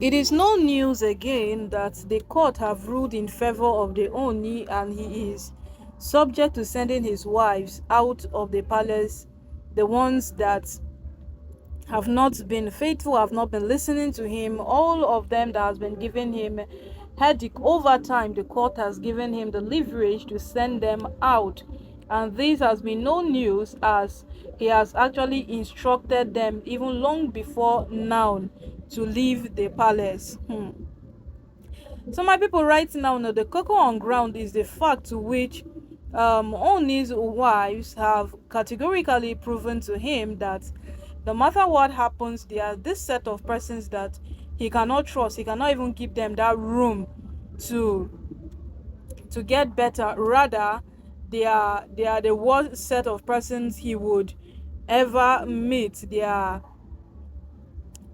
It is no news again that the court have ruled in favor of the Oni, and he is subject to sending his wives out of the palace, the ones that have not been faithful, have not been listening to him, all of them that has been giving him headache over time. The court has given him the leverage to send them out, and this has been no news, as he has actually instructed them even long before now to leave the palace. So my people, right now, the cocoa on ground is the fact to which Oni's wives have categorically proven to him that no matter what happens, they are this set of persons that he cannot trust. He cannot even give them that room to get better. Rather, they are the worst set of persons he would ever meet. They are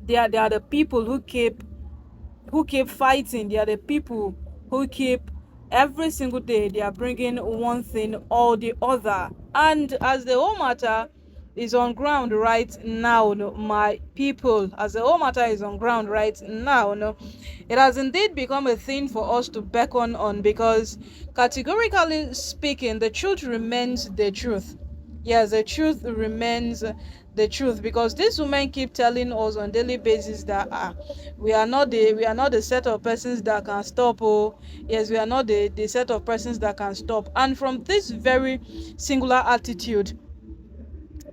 the people who keep fighting. They are the people who keep every single day they are bringing one thing or the other. And as the whole matter is on ground right now, no, my people, as the whole matter is on ground right now, no, it has indeed become a thing for us to beckon on, because categorically speaking, the truth remains the truth. Yes, the truth remains the truth, because these women keep telling us on daily basis that we are not the set of persons that can stop. Oh yes, we are not the set of persons that can stop. And from this very singular attitude,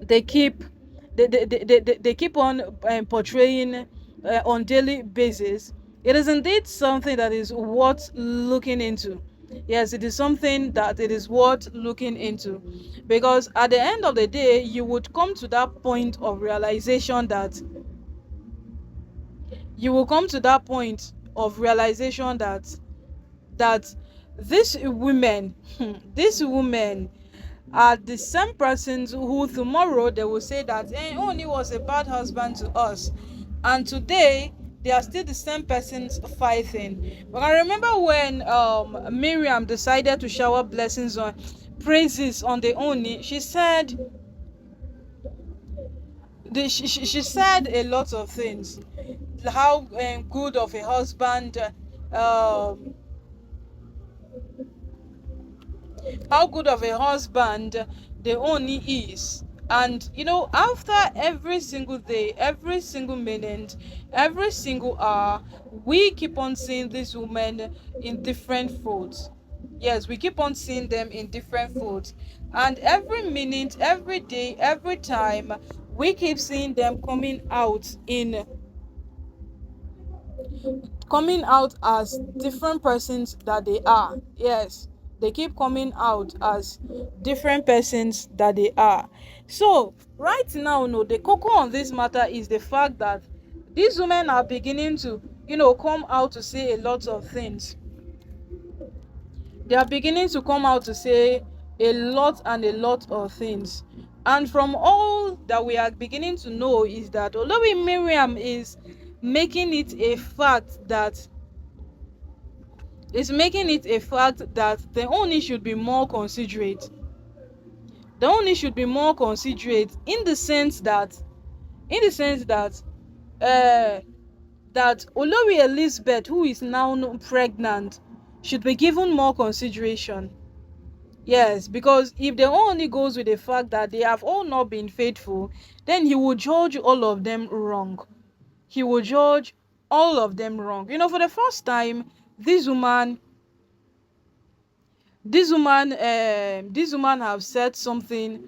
they keep they keep on portraying on daily basis. It is indeed something that is worth looking into. Yes, it is something that it is worth looking into, because at the end of the day, you would come to that point of realization that you will come to that point of realization that these women these women are the same persons who tomorrow they will say that Oni was a bad husband to us, and today they are still the same persons fighting. But I remember when Miriam decided to shower blessings on praises on the Oni, she said she said a lot of things, how good of a husband um how good of a husband the Oni is. And after every single day, every single minute, every single hour, we keep on seeing these women in different folds. Yes, we keep on seeing them in different folds. And every minute, every day, every time, we keep seeing them coming out as different persons that they are. Yes, they keep coming out as different persons that they are. So right now, no, the cocoa on this matter is the fact that these women are beginning to come out to say a lot of things. They are beginning to come out to say a lot and a lot of things. And from all that we are beginning to know is that Olori Miriam making it a fact that the Oni should be more considerate. The Oni should be more considerate in the sense that in the sense that uh that Olori Elizabeth, who is now pregnant, should be given more consideration. Yes, because if the only goes with the fact that they have all not been faithful, then he will judge all of them wrong. He will judge all of them wrong. For the first time, this woman this woman have said something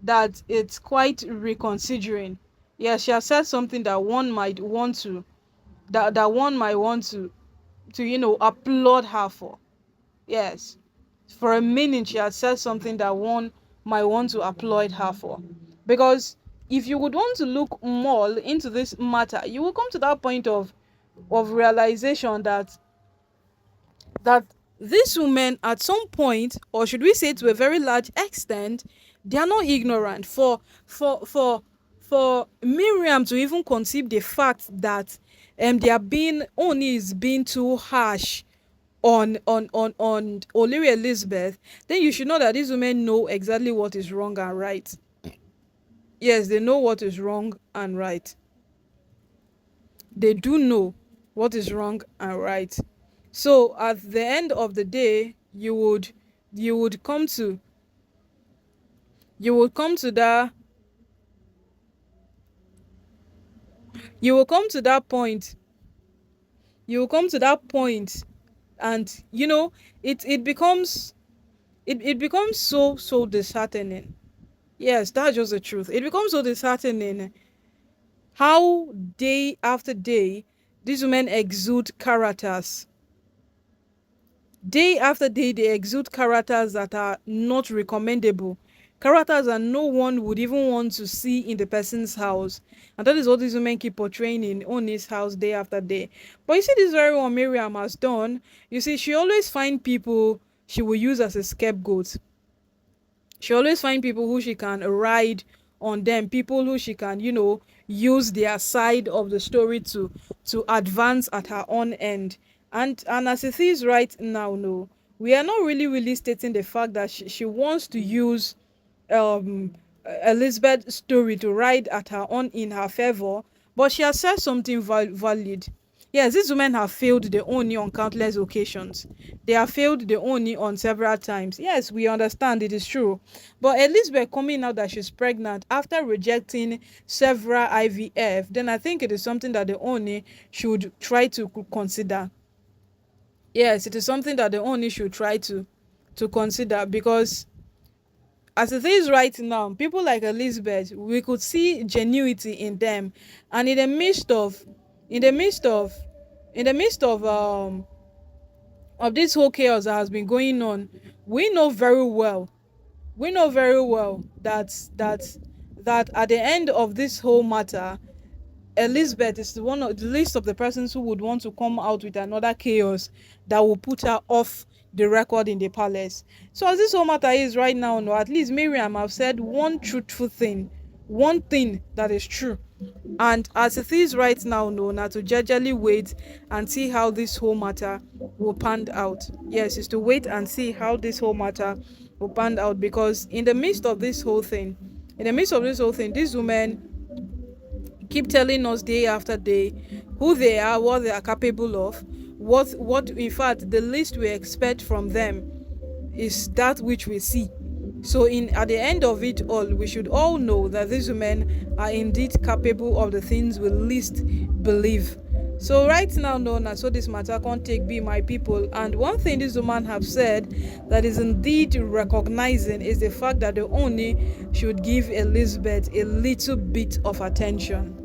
that it's quite reconsidering. Yes, she has said something that one might want to applaud her for. Yes, for a minute she has said something that one might want to applaud her for, because if you would want to look more into this matter, you will come to that point of realization that these women at some point, or should we say to a very large extent, they are not ignorant. For Miriam to even conceive the fact that they are being Oni is being too harsh on Oliri Elizabeth, then you should know that these women know exactly what is wrong and right. Yes, they know what is wrong and right. They do know what is wrong and right. So at the end of the day, you would come to you will come to that you will come to that point you will come to that point, and it becomes it becomes so disheartening. Yes, that's just the truth. It becomes so disheartening how day after day these women exude characters. Day after day they exude characters that are not recommendable, characters that no one would even want to see in the person's house. And that is what these women keep portraying in Oni's house day after day. But you see, this very one Miriam has done. You see, she always find people she will use as a scapegoat. She always find people who she can ride on them, people who she can use their side of the story to advance at her own end. And as it is right now, no, we are not really stating the fact that she wants to use um Elizabeth's story to ride at her own in her favor, but she has said something valid. Yes, these women have failed the Ooni on countless occasions. They have failed the Ooni on several times. Yes, we understand, it is true. But Elizabeth coming out that she's pregnant after rejecting several IVF, then I think it is something that the Ooni should try to consider. Yes, it is something that the Ooni should try to consider, because as it is right now, people like Elizabeth, we could see genuity in them. And in the midst of in the midst of this whole chaos that has been going on, we know very well we know very well that at the end of this whole matter, Elizabeth is one of the list of the persons who would want to come out with another chaos that will put her off the record in the palace. So as this whole matter is right now, no, at least Miriam have said one truthful thing, one thing that is true. And as it is right now, no, now to jejely wait and see how this whole matter will pan out. Yes, it's to wait and see how this whole matter will pan out, because in the midst of this whole thing, these women keep telling us day after day who they are, what they are capable of, what in fact the least we expect from them is that which we see. So in at the end of it all, we should all know that these women are indeed capable of the things we least believe. So right now, no, na so this matter can't take be my people. And one thing this woman have said that is indeed recognizing is the fact that the Ooni should give Elizabeth a little bit of attention.